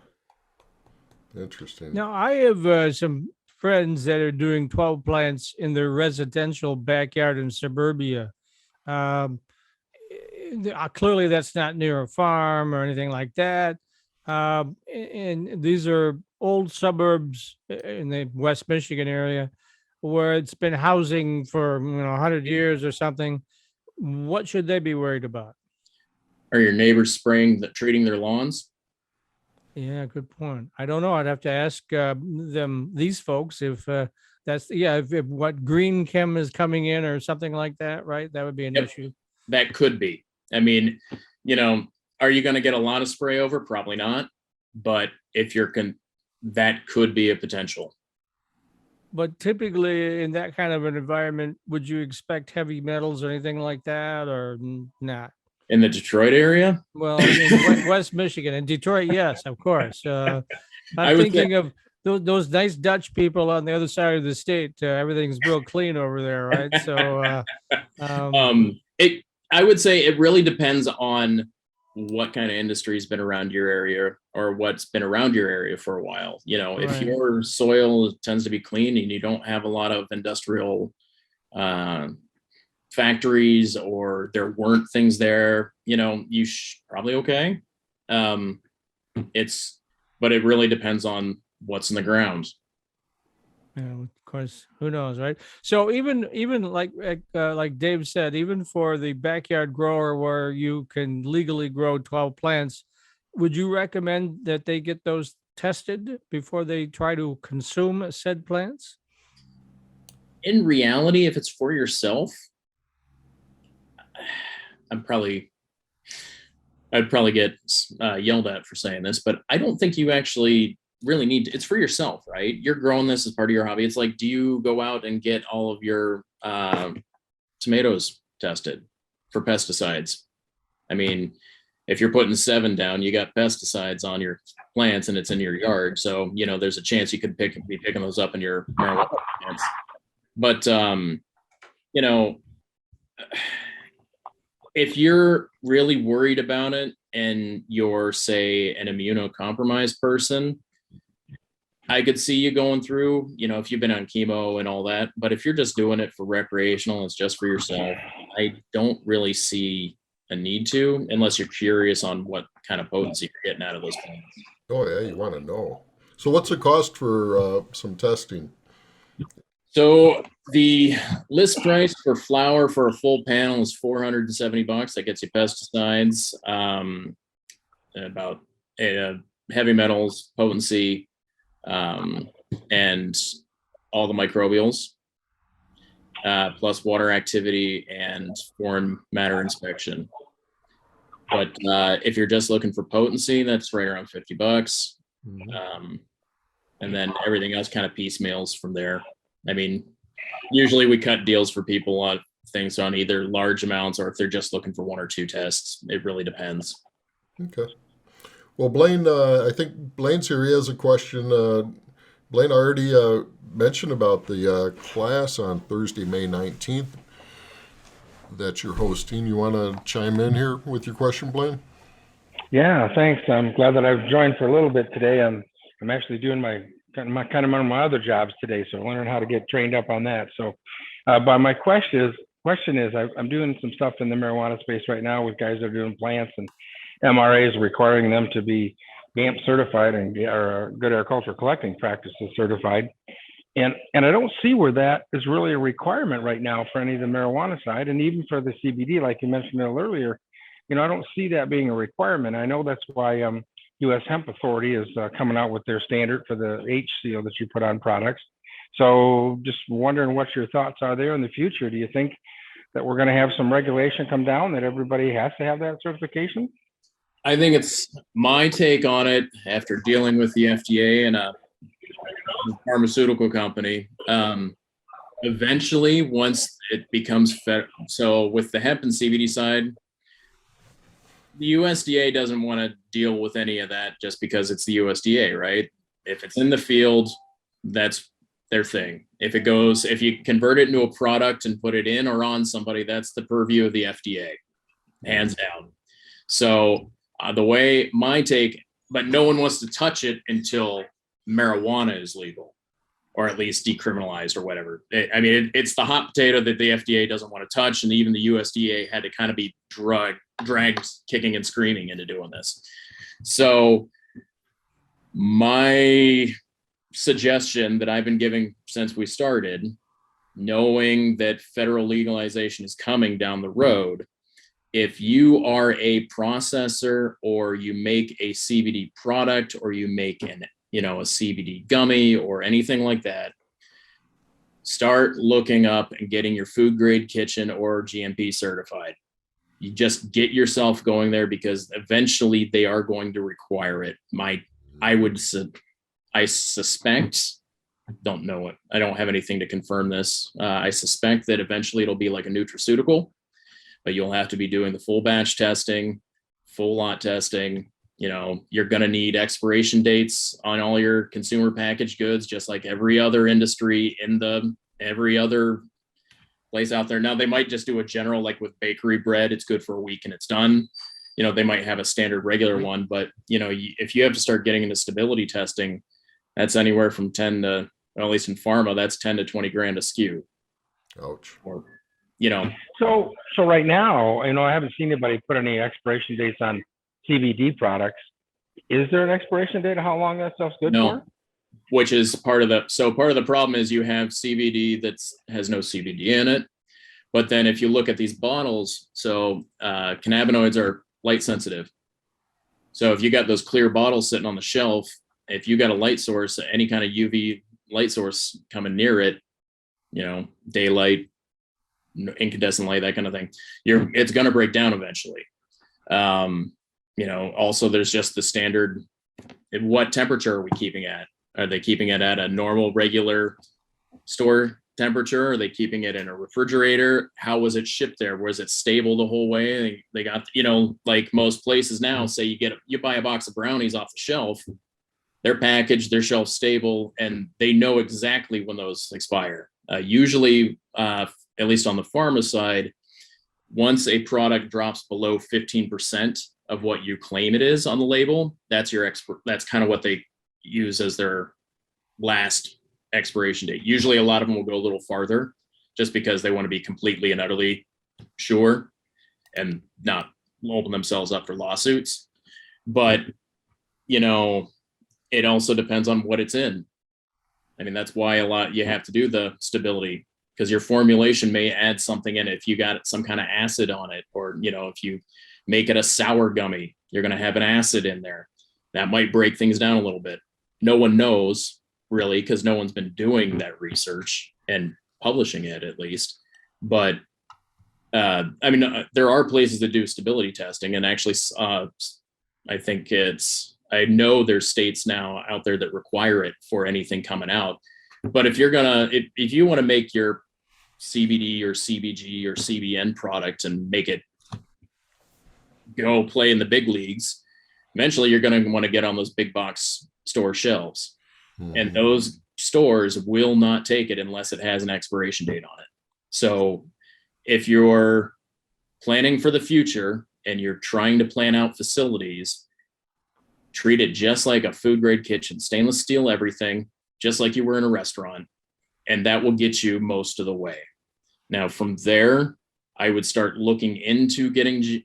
Interesting. Now, I have some friends that are doing 12 plants in their residential backyard in suburbia. Clearly, that's not near a farm or anything like that. And these are old suburbs in the West Michigan area where it's been housing for 100 years or something. What should they be worried about? Are your neighbors treating their lawns? Yeah, good point. I don't know. I'd have to ask these folks if if what green chem is coming in or something like that, right? That would be an issue. That could be. I mean, are you going to get a lot of spray over? Probably not. But if that could be a potential. But typically in that kind of an environment, would you expect heavy metals or anything like that, or not? In the Detroit area? Well, in West Michigan and Detroit, yes, of course. I'm thinking of those nice Dutch people on the other side of the state. Everything's real clean over there, right? So, I would say it really depends on what kind of industry has been around your area, or what's been around your area for a while. If your soil tends to be clean and you don't have a lot of industrial factories or there weren't things there, you probably okay. But it really depends on what's in the ground. Of course, who knows, right? So even like Dave said, even for the backyard grower where you can legally grow 12 plants, would you recommend that they get those tested before they try to consume said plants? In reality, if it's for yourself, I'd probably get yelled at for saying this, but I don't think you actually really need to. It's for yourself, right? You're growing this as part of your hobby. It's like, do you go out and get all of your tomatoes tested for pesticides? I mean, if you're putting 7 down, you got pesticides on your plants and it's in your yard. So, there's a chance you could be picking those up in your marijuana plants. But, if you're really worried about it and you're, say, an immunocompromised person, I could see you going through, if you've been on chemo and all that. But if you're just doing it for recreational, it's just for yourself, I don't really see a need to, unless you're curious on what kind of potency you're getting out of those plants. Oh, yeah, you want to know. So what's the cost for some testing? So the list price for flower for a full panel is $470. That gets you pesticides, about heavy metals, potency, and all the microbials, plus water activity and foreign matter inspection. But if you're just looking for potency, that's right around $50. Mm-hmm. And then everything else kind of piecemeals from there. I mean, usually we cut deals for people on things on either large amounts or if they're just looking for 1 or 2 tests. It really depends. Okay. Well, Blaine, I think Blaine's here. He has a question. Blaine already mentioned about the class on Thursday, May 19th that you're hosting. You want to chime in here with your question, Blaine? Yeah, thanks. I'm glad that I've joined for a little bit today. I'm actually doing my other jobs today, so learning how to get trained up on that. So, but my question is, I'm doing some stuff in the marijuana space right now with guys that are doing plants, and MRAs requiring them to be Hemp certified and or good agricultural collecting practices certified. And I don't see where that is really a requirement right now for any of the marijuana side, and even for the CBD, like you mentioned a little earlier. I don't see that being a requirement. I know that's why U.S. Hemp Authority is coming out with their standard for the H seal that you put on products. So just wondering what your thoughts are there in the future. Do you think that we're going to have some regulation come down that everybody has to have that certification? I think it's my take on it after dealing with the FDA and a pharmaceutical company. Eventually, once it becomes so with the hemp and CBD side, the USDA doesn't want to deal with any of that just because it's the USDA, right? If it's in the field, that's their thing. If you convert it into a product and put it in or on somebody, that's the purview of the FDA, hands down. So the way my take, but no one wants to touch it until marijuana is legal, or at least decriminalized or whatever. It's the hot potato that the FDA doesn't want to touch, and even the USDA had to kind of be dragged kicking and screaming into doing this. So my suggestion that I've been giving since we started, knowing that federal legalization is coming down the road, if you are a processor or you make a CBD product or you make a CBD gummy or anything like that, start looking up and getting your food grade kitchen or GMP certified. You just get yourself going there because eventually they are going to require it. I suspect, don't know it. I don't have anything to confirm this. I suspect that eventually it'll be like a nutraceutical, but you'll have to be doing the full batch testing, full lot testing. You're going to need expiration dates on all your consumer packaged goods, just like every other industry in every other place out there. Now they might just do a general, like with bakery bread, it's good for a week and it's done. They might have a standard regular one, but if you have to start getting into stability testing, that's anywhere from 10 to, well, at least in pharma, that's 10 to 20 grand a SKU. Ouch. Or you know, So right now, I haven't seen anybody put any expiration dates on CBD products. Is there an expiration date of how long that stuff's good no, for? which is part of the problem is you have CBD that has no CBD in it. But then if you look at these bottles, so cannabinoids are light sensitive. So if you got those clear bottles sitting on the shelf, if you got a light source, any kind of UV light source coming near it, daylight, incandescent light, that kind of thing, it's going to break down eventually. Also there's just the standard, what temperature are we keeping at? Are they keeping it at a normal, regular store temperature? Are they keeping it in a refrigerator? How was it shipped there? Was it stable the whole way? They got, like most places now, say you buy a box of brownies off the shelf, they're packaged, they're shelf stable, and they know exactly when those expire. Usually, at least on the pharma side, once a product drops below 15% of what you claim it is on the label, that's kind of what they use as their last expiration date. Usually a lot of them will go a little farther just because they want to be completely and utterly sure and not open themselves up for lawsuits. But, it also depends on what it's in. I mean, that's why you have to do the stability, because your formulation may add something in it. If you got some kind of acid on it, or, if you make it a sour gummy, you're going to have an acid in there. That might break things down a little bit. No one knows really, because no one's been doing that research and publishing it, at least. But there are places that do stability testing, and actually, I know there's states now out there that require it for anything coming out. But if you want to make your CBD or CBG or CBN product and make it go play in the big leagues, eventually you're going to want to get on those big box store shelves. Mm-hmm. And those stores will not take it unless it has an expiration date on it. So if you're planning for the future and you're trying to plan out facilities, treat it just like a food grade kitchen, stainless steel, everything, just like you were in a restaurant. And that will get you most of the way. Now, from there, I would start looking into getting,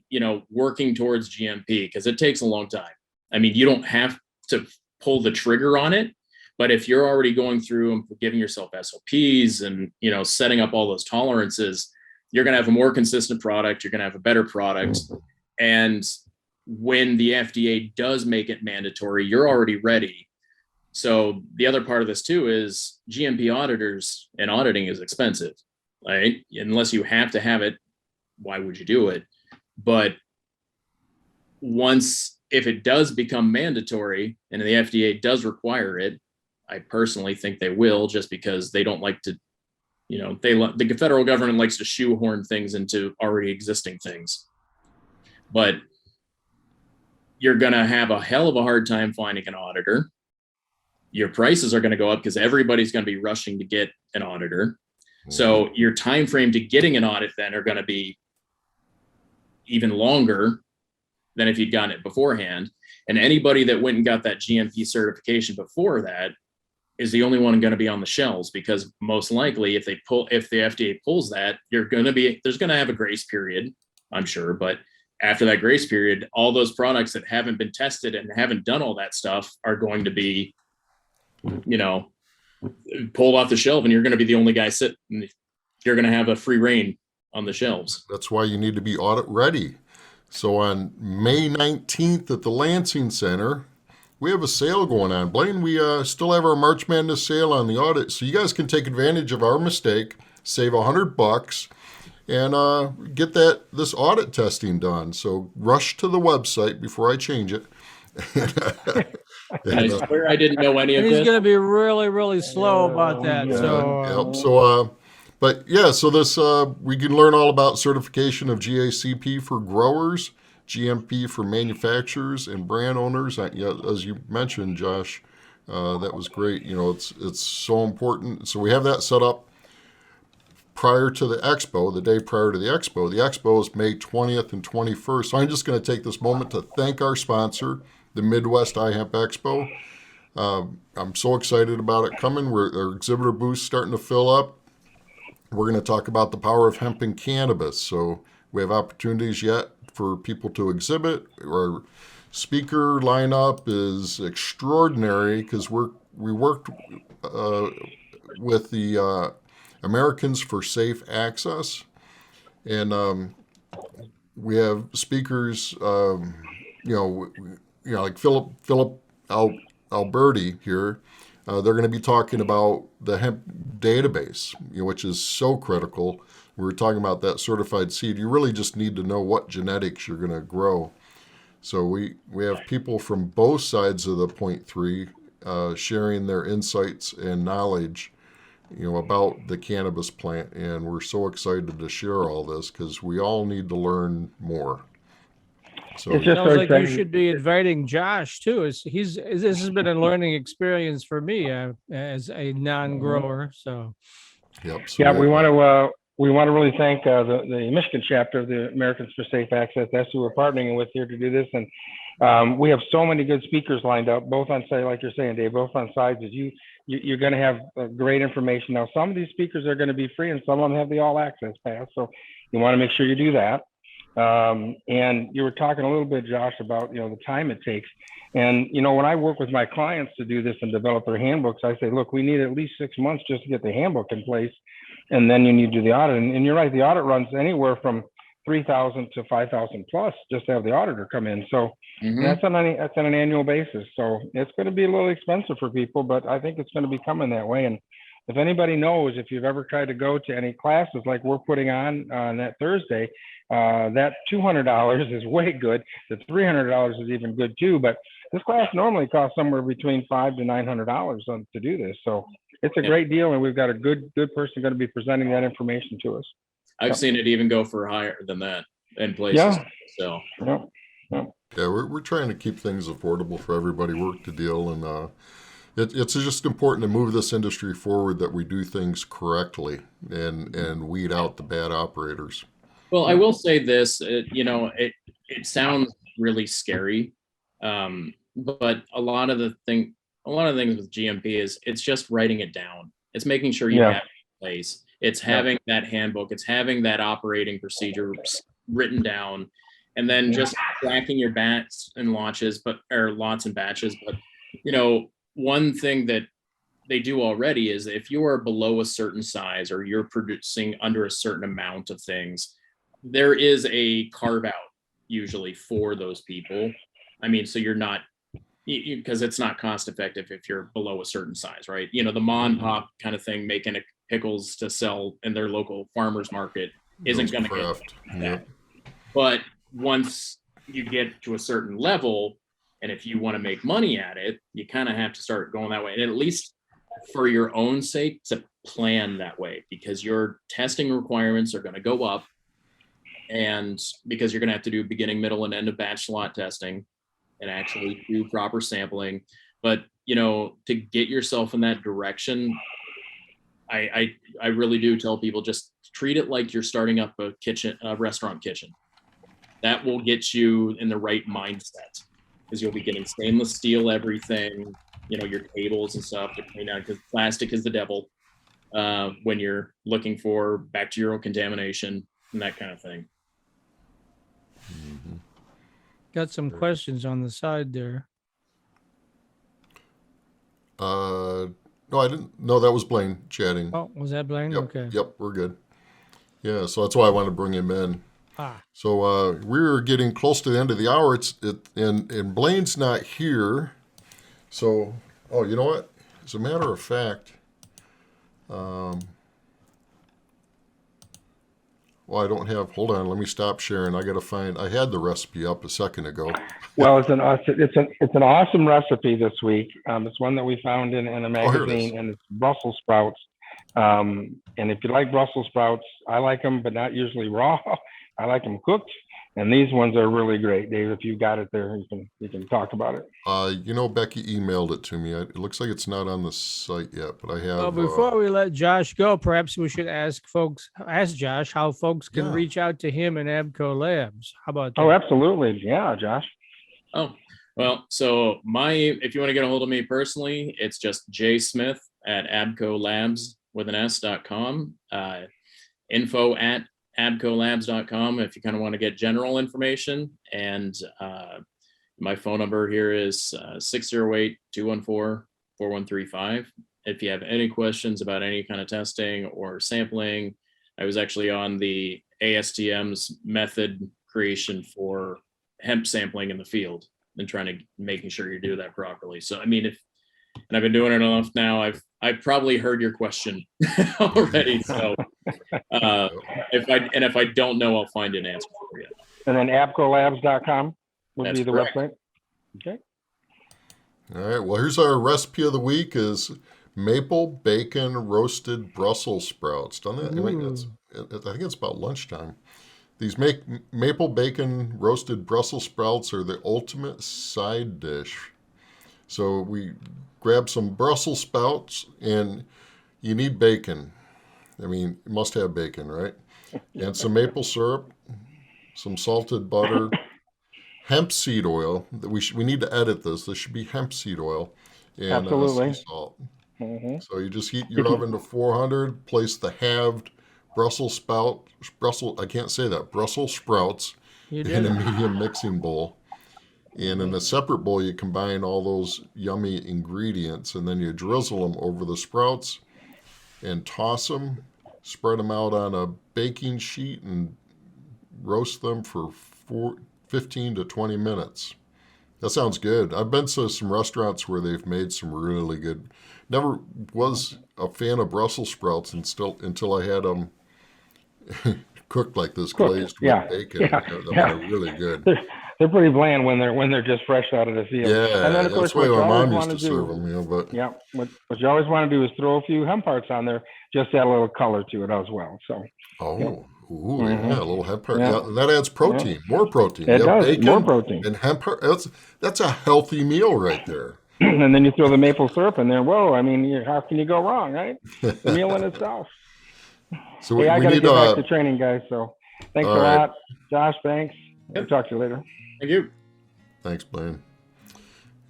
working towards GMP, because it takes a long time. I mean, you don't have to pull the trigger on it, but if you're already going through and giving yourself SOPs and, setting up all those tolerances, you're going to have a more consistent product. You're going to have a better product. And when the FDA does make it mandatory, you're already ready. So the other part of this too is GMP auditors and auditing is expensive, right? Unless you have to have it, why would you do it? But if it does become mandatory and the FDA does require it, I personally think they will, just because they don't like to, the federal government likes to shoehorn things into already existing things. But you're going to have a hell of a hard time finding an auditor. Your prices are going to go up because everybody's going to be rushing to get an auditor. So your time frame to getting an audit then are going to be even longer than if you'd gotten it beforehand. And anybody that went and got that GMP certification before that is the only one going to be on the shelves, because most likely if the FDA pulls that, there's going to have a grace period, I'm sure. But after that grace period, all those products that haven't been tested and haven't done all that stuff are going to be, pulled off the shelf, and you're going to be the only guy sitting. You're going to have a free reign on the shelves. That's why you need to be audit ready. So on May 19th at the Lansing Center, we have a sale going on. Blaine, we still have our March Madness sale on the audit, so you guys can take advantage of our mistake, save $100, and get this audit testing done. So rush to the website before I change it. I swear I didn't know any of this. He's going to be really, really slow about that. So this we can learn all about certification of GACP for growers, GMP for manufacturers and brand owners. As you mentioned, Josh, that was great. It's so important. So we have that set up prior to the expo, the day prior to the expo. The expo is May 20th and 21st. So I'm just going to take this moment to thank our sponsor, the Midwest iHemp Expo. I'm so excited about it coming. Our exhibitor booth's starting to fill up. We're going to talk about the power of hemp and cannabis. So we have opportunities yet for people to exhibit. Our speaker lineup is extraordinary because we worked with the Americans for Safe Access, and we have speakers, like Philip Alberti here. They're going to be talking about the hemp database, which is so critical. We were talking about that certified seed. You really just need to know what genetics you're going to grow. So we have people from both sides of the 0.3 sharing their insights and knowledge, about the cannabis plant. And we're so excited to share all this because we all need to learn more. So It's just Sounds so like you exciting. should be inviting Josh too. This has been a learning experience for me as a non-grower. So yep. So Yeah, we want to really thank the Michigan chapter of the Americans for Safe Access. That's who we're partnering with here to do this, and we have so many good speakers lined up, both on site, like you're saying, Dave, both on sides. You're going to have great information. Now, some of these speakers are going to be free, and some of them have the all access pass. So you want to make sure you do that. And you were talking a little bit, Josh, about the time it takes. And when I work with my clients to do this and develop their handbooks, I say, look, we need at least 6 months just to get the handbook in place, and then you need to do the audit. And you're right, the audit runs anywhere from 3,000 to 5,000 plus just to have the auditor come in. So that's on an annual basis. So it's going to be a little expensive for people, but I think it's going to be coming that way. And if anybody knows, if you've ever tried to go to any classes like we're putting on that Thursday, that $200 is way good. The $300 is even good too. But this class normally costs somewhere between $500 to $900 to do this. So it's a great deal, and we've got a good person going to be presenting that information to us. I've seen it even go for higher than that in places. So yeah, we're trying to keep things affordable for everybody. Work the deal, and it's just important to move this industry forward, that we do things correctly and weed out the bad operators. Well, I will say this, it sounds really scary, but a lot of the things with GMP is it's just writing it down. It's making sure you have it in place. It's having that handbook. It's having that operating procedure written down, and then just tracking your bats and launches, or lots and batches. But one thing that they do already is if you are below a certain size or you're producing under a certain amount of things, there is a carve out usually for those people. I mean, so you're not, because it's not cost effective if you're below a certain size, right? The mom and pop kind of thing making pickles to sell in their local farmers market isn't going to get that. But once you get to a certain level, and if you want to make money at it, you kind of have to start going that way. And at least for your own sake, to plan that way, because your testing requirements are going to go up, and because you're going to have to do beginning, middle, and end of batch lot testing and actually do proper sampling. But, to get yourself in that direction, I really do tell people, just treat it like you're starting up a restaurant kitchen. That will get you in the right mindset, because you'll be getting stainless steel everything, your tables and stuff to clean out, because plastic is the devil when you're looking for bacterial contamination and that kind of thing. got some questions on the side there. No, I didn't. No, that was Blaine chatting. Oh, was that Blaine? Yep, Okay. Yep, we're good. Yeah, so that's why I wanted to bring him in. So we're getting close to the end of the hour. And Blaine's not here. So, you know what? As a matter of fact, I don't have. Hold on, let me stop sharing. I got to find. I had the recipe up a second ago. Well, it's an awesome recipe this week. It's one that we found in a magazine, and it's Brussels sprouts. And if you like Brussels sprouts, I like them, but not usually raw. I like them cooked, and these ones are really great. Dave, if you got it there, you can talk about it. Becky emailed it to me. It looks like it's not on the site yet, but I have. Well, before we let Josh go, perhaps we should ask Josh how folks can reach out to him and ABKO Labs. How about that? Oh, absolutely. Yeah, Josh. Oh, well, so if you want to get a hold of me personally, it's just jsmith@abkolabs.com. info@abkolabs.com if you kind of want to get general information. And my phone number here is 608-214-4135. If you have any questions about any kind of testing or sampling, I was actually on the ASTM's method creation for hemp sampling in the field and making sure you do that properly. So, I mean, and I've been doing it enough now, I've probably heard your question already. So if I don't know, I'll find an answer for you. And then abkolabs.com would That's be the correct. website. Okay. All right. Well, here's our recipe of the week: is maple bacon roasted Brussels sprouts. Done that? I think it's about lunchtime. These maple bacon roasted Brussels sprouts are the ultimate side dish. So we grab some Brussels sprouts, and you need bacon. I mean, you must have bacon, right? And some maple syrup, some salted butter, hemp seed oil. We need to edit this. This should be hemp seed oil and Absolutely. sea salt. Mm-hmm. So you just heat your oven to 400. Place the halved Brussels sprouts You in did a it. medium mixing bowl. And in a separate bowl, you combine all those yummy ingredients, and then you drizzle them over the sprouts and toss them, spread them out on a baking sheet, and roast them for 15 to 20 minutes. That sounds good. I've been to some restaurants where they've made some really good. Never was a fan of Brussels sprouts until I had them cooked like this, glazed with bacon. They're really good. They're pretty bland when they're just fresh out of the field. Yeah, And then, of that's course, the way what you my always mom want used to to serve do, them. But yeah, what you always want to do is throw a few hemp hearts on there, just to add a little color to it as well. So. Yeah, a little hemp heart. Yeah. Yeah, that adds protein, more protein. It You have does, bacon more protein. and hemp heart. That's a healthy meal right there. And then you throw the maple syrup in there. Whoa, I mean, how can you go wrong, right? The meal in itself. So Hey, I we got to need get back to training, guys. So thanks all a right. lot. Josh, thanks. I'll talk to you later. Thank you. Thanks, Blaine.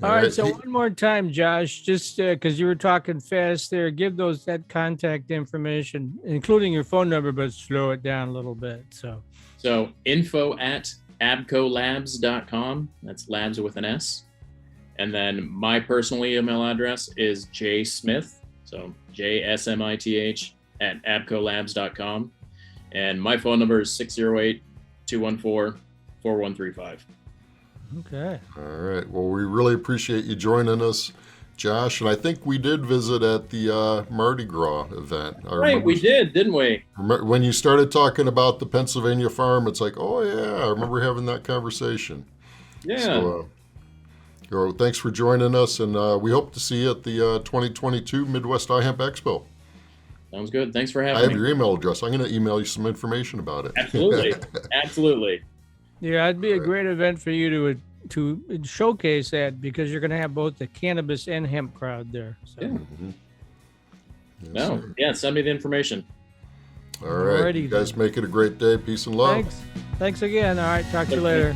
All right. So one more time, Josh, just because you were talking fast there, give that contact information, including your phone number, but slow it down a little bit. So info@abkolabs.com. That's labs with an S. And then my personal email address is jsmith, so JSMITH @abkolabs.com. And my phone number is 608-214-4135. okay. All right. Well, we really appreciate you joining us, Josh. And I think we did visit at the Mardi Gras event. Right, we did, didn't we? When you started talking about the Pennsylvania farm, it's like, oh, yeah, I remember having that conversation. Yeah. So, thanks for joining us, and we hope to see you at the 2022 Midwest iHemp Expo. Sounds good. Thanks for I having have me. your email address. I'm going to email you some information about it. Absolutely. Absolutely. Yeah, it'd be a great event for you to showcase that, because you're going to have both the cannabis and hemp crowd there. So. Yeah. Mhm. Yes, No. sir. Yeah, send me the information. All right. Alrighty You guys then. make it a great day. Peace and love. Thanks again. All right. Talk to you later.